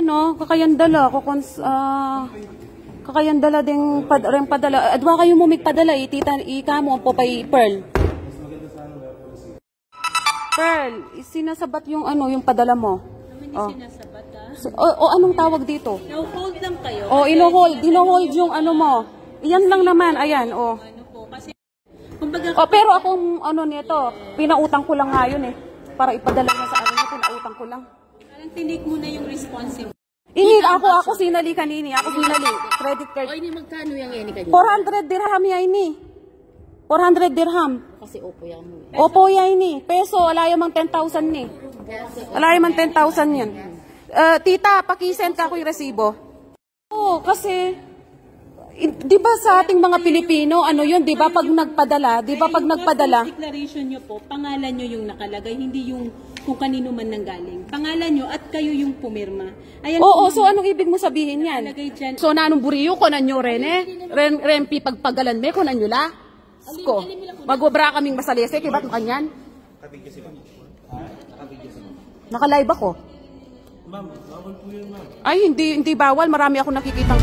Ayan o, kakayandala. Kakayandala ding padala. Adwa kayo mo padala. Tita, ika mo po kay Pearl. Pearl, sinasabat yung yung padala mo. Naman sinasabat anong tawag dito? No-hold lang kayo. Ino-hold yung mo. Iyan lang naman, ayan, Kasi, kumbaga, pero akong nito, pinautang ko lang ngayon para ipadala na sa pinautang ko lang. parang tinig mo na yung responsive. Ako sinali kanini, credit card. O, ini magkano yung ini kanina? 400 dirham yan ini. 400 dirham. Kasi opo yan mo. Opo yan ini. Peso, wala yung 10,000 ni. Wala yung 10,000 yan. Tita, pakisend ka ko yung resibo. Kasi, di ba sa ating mga Pilipino, di ba pag nagpadala, Declaration nyo po, pangalan nyo yung nakalagay, hindi yung kung kanino man nanggaling. Pangalan nyo at kayo yung pumirma. Ayan, so anong ibig mo sabihin yan? So nanong buriyo ko nanyo rempi pagpagalan me ko nanyo la? Ko, magobra kaming masalese, kibat mo kanyan? Naka-live ako. Ma'am, bawal po yun, ma'am. Ay, hindi bawal. Marami ako nakikitang